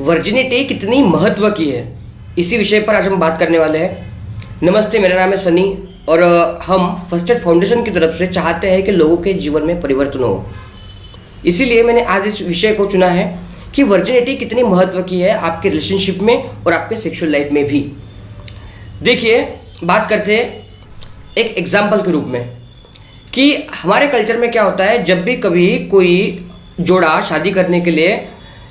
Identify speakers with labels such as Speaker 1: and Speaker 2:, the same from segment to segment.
Speaker 1: Virginity कितनी महत्व की है, इसी विषय पर आज हम बात करने वाले हैं। नमस्ते, मेरा नाम है सनी और हम फर्स्ट एड फाउंडेशन की तरफ से चाहते हैं कि लोगों के जीवन में परिवर्तन हो। इसीलिए मैंने आज इस विषय को चुना है कि वर्जिनिटी कितनी महत्व की है आपके रिलेशनशिप में और आपके सेक्सुअल लाइफ में भी। देखिए, बात करते हैं एक एग्जाम्पल के रूप में कि हमारे कल्चर में क्या होता है, जब भी कभी कोई जोड़ा शादी करने के लिए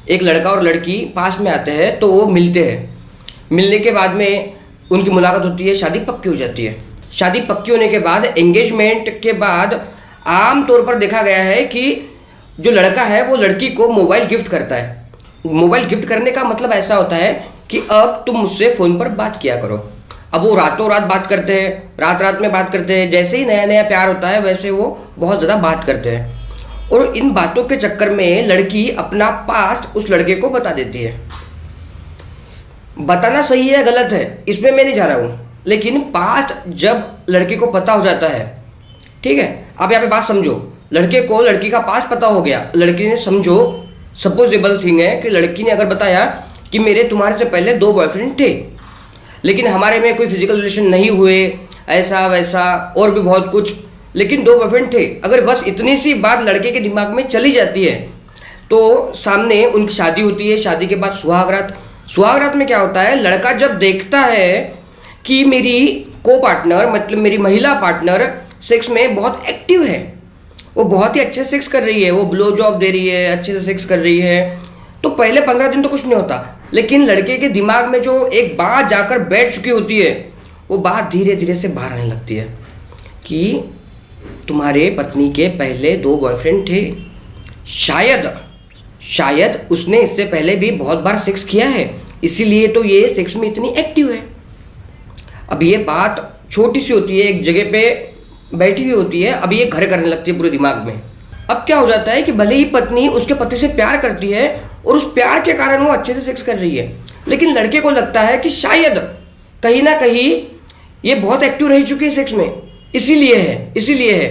Speaker 1: एक लड़का और लड़की पास में आते हैं तो वो मिलते हैं। मिलने के बाद में उनकी मुलाकात होती है, शादी पक्की हो जाती है। शादी पक्की होने के बाद एंगेजमेंट के बाद आम तौर पर देखा गया है कि जो लड़का है वो लड़की को मोबाइल गिफ्ट करता है। मोबाइल गिफ्ट करने का मतलब ऐसा होता है कि अब तुम मुझसे फ़ोन पर बात किया करो। अब वो रातों रात बात करते हैं, रात रात में बात करते हैं। जैसे ही नया नया प्यार होता है वैसे वो बहुत ज़्यादा बात करते हैं और इन बातों के चक्कर में लड़की अपना पास्ट उस लड़के को बता देती है। बताना सही है गलत है इसमें मैं नहीं जा रहा हूँ, लेकिन पास्ट जब लड़के को पता हो जाता है, ठीक है, आप यहाँ पे बात समझो। लड़के को लड़की का पास्ट पता हो गया, लड़की ने, समझो सपोजेबल थिंग है कि लड़की ने अगर बताया कि मेरे तुम्हारे से पहले 2 बॉयफ्रेंड थे, लेकिन हमारे में कोई फिजिकल रिलेशन नहीं हुए, ऐसा वैसा और भी बहुत कुछ, लेकिन 2 बॉयफ्रेंड थे। अगर बस इतनी सी बात लड़के के दिमाग में चली जाती है तो सामने उनकी शादी होती है। शादी के बाद सुहागरात। सुहागरात में क्या होता है, लड़का जब देखता है कि मेरी को पार्टनर, मतलब मेरी महिला पार्टनर सेक्स में बहुत एक्टिव है, वो बहुत ही अच्छे से सेक्स कर रही है, वो ब्लो जॉब दे रही है, अच्छे से सेक्स कर रही है, तो पहले 15 दिन तो कुछ नहीं होता, लेकिन लड़के के दिमाग में जो एक बात जाकर बैठ चुकी होती है, वो बात धीरे धीरे से बाहर आने लगती है कि तुम्हारे पत्नी के पहले 2 बॉयफ्रेंड थे, शायद उसने इससे पहले भी बहुत बार सेक्स किया है, इसीलिए तो ये सेक्स में इतनी एक्टिव है। अब ये बात छोटी सी होती है, एक जगह पे बैठी हुई होती है, अब ये घर करने लगती है पूरे दिमाग में। अब क्या हो जाता है कि भले ही पत्नी उसके पति से प्यार करती है और उस प्यार के कारण वो अच्छे से सेक्स कर रही है, लेकिन लड़के को लगता है कि शायद कहीं ना कहीं ये बहुत एक्टिव रह चुकी है सेक्स में, इसीलिए है।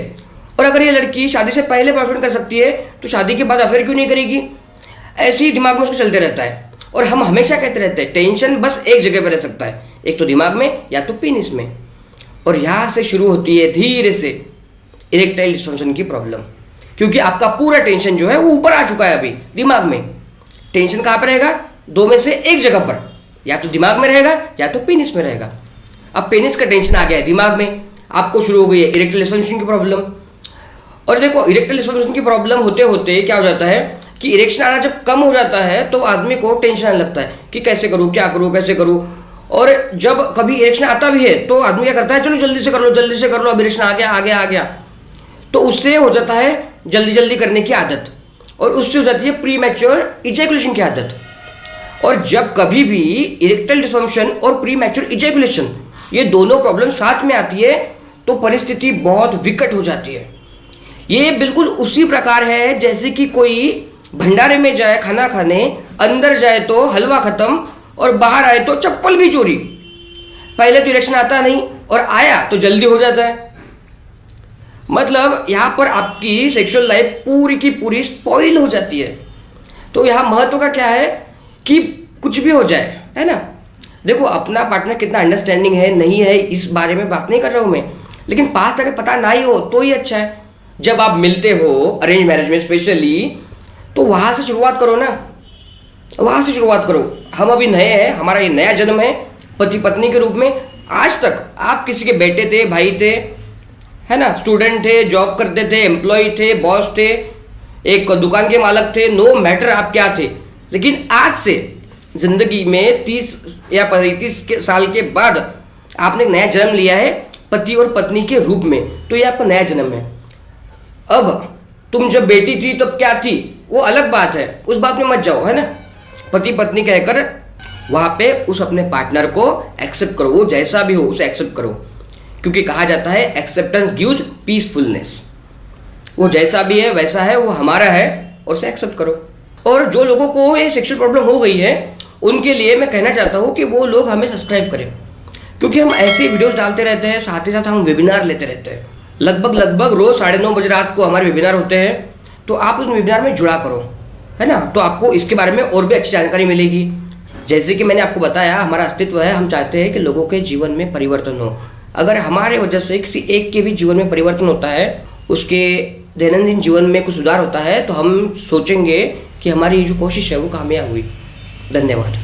Speaker 1: और अगर ये लड़की शादी से पहले बॉयफ्रेंड कर सकती है तो शादी के बाद अफेयर क्यों नहीं करेगी? ऐसे ही दिमाग में उसको चलते रहता है। और हम हमेशा कहते रहते हैं टेंशन बस एक जगह पर रह सकता है, एक तो दिमाग में या तो पेनिस में। और यहाँ से शुरू होती है धीरे से इरेक्टाइल डिस्फंक्शन की प्रॉब्लम, क्योंकि आपका पूरा टेंशन जो है वो ऊपर आ चुका है अभी दिमाग में। टेंशन कहाँ पर रहेगा? 2 में से एक जगह पर, या तो दिमाग में रहेगा या तो पेनिस में रहेगा। अब पेनिस का टेंशन आ गया है दिमाग में, आपको शुरू हो गई है इरेक्टाइल डिस्फंक्शन की प्रॉब्लम। और देखो, इरेक्टाइल डिस्फंक्शन की प्रॉब्लम होते होते क्या हो जाता है कि इरेक्शन आना जब कम हो जाता है तो आदमी को टेंशन आने लगता है कि कैसे करूँ, क्या करूँ, कैसे करूँ। और जब कभी इरेक्शन आता भी है तो आदमी क्या करता है, चलो जल्दी से कर लो, अब इरेक्शन आ गया, तो उससे हो जाता है जल्दी करने की आदत, और उससे हो जाती है प्री मैच्योर इजैकुलेशन की आदत। और जब कभी भी इरेक्टाइल डिस्फंक्शन और प्री मैच्योर इजैकुलेशन, ये दोनों प्रॉब्लम साथ में आती है तो परिस्थिति बहुत विकट हो जाती है। ये बिल्कुल उसी प्रकार है जैसे कि कोई भंडारे में जाए खाना खाने, अंदर जाए तो हलवा खत्म और बाहर आए तो चप्पल भी चोरी। पहले तो इरेक्शन आता नहीं और आया तो जल्दी हो जाता है। मतलब यहाँ पर आपकी सेक्सुअल लाइफ पूरी की पूरी स्पॉइल हो जाती है। तो यहाँ महत्व का क्या है कि कुछ भी हो जाए, है ना। देखो, अपना पार्टनर कितना अंडरस्टैंडिंग है नहीं है इस बारे में बात नहीं कर रहा हूँ मैं, लेकिन पास्ट अगर पता ना ही हो तो ही अच्छा है। जब आप मिलते हो अरेंज मैरिज में स्पेशली, तो वहाँ से शुरुआत करो ना, वहाँ से शुरुआत करो। हम अभी नए हैं, हमारा ये नया जन्म है पति पत्नी के रूप में। आज तक आप किसी के बेटे थे, भाई थे, है ना, स्टूडेंट थे, जॉब करते थे, एम्प्लॉय थे, बॉस थे, एक दुकान के मालक थे, नो मैटर आप क्या थे, लेकिन आज से जिंदगी में 30 या 35 साल के बाद आपने एक नया जन्म लिया है पति और पत्नी के रूप में, तो ये आपका नया जन्म है। अब तुम जब बेटी थी तब क्या थी वो अलग बात है, उस बात में मत जाओ, है ना। पति पत्नी कहकर वहाँ पे उस अपने पार्टनर को एक्सेप्ट करो, वो जैसा भी हो उसे एक्सेप्ट करो, क्योंकि कहा जाता है एक्सेप्टेंस गिव्स पीसफुलनेस। वो जैसा भी है वैसा है, वो हमारा है और उसे एक्सेप्ट करो। और जो लोगों को ये सेक्सुअल प्रॉब्लम हो गई है उनके लिए मैं कहना चाहता हूँ कि वो लोग हमें सब्सक्राइब करें, क्योंकि हम ऐसे वीडियोस डालते रहते हैं, साथ ही साथ हम वेबिनार लेते रहते हैं। लगभग रोज 9:30 बजे रात को हमारे वेबिनार होते हैं, तो आप उस वेबिनार में जुड़ा करो, है ना? तो आपको इसके बारे में और भी अच्छी जानकारी मिलेगी। जैसे कि मैंने आपको बताया, हमारा अस्तित्व है, हम चाहते हैं कि लोगों के जीवन में परिवर्तन हो। अगर हमारे वजह से किसी एक के भी जीवन में परिवर्तन होता है, उसके दैनंदिन जीवन में कुछ सुधार होता है, तो हम सोचेंगे कि हमारी जो कोशिश है वो कामयाब हुई। धन्यवाद।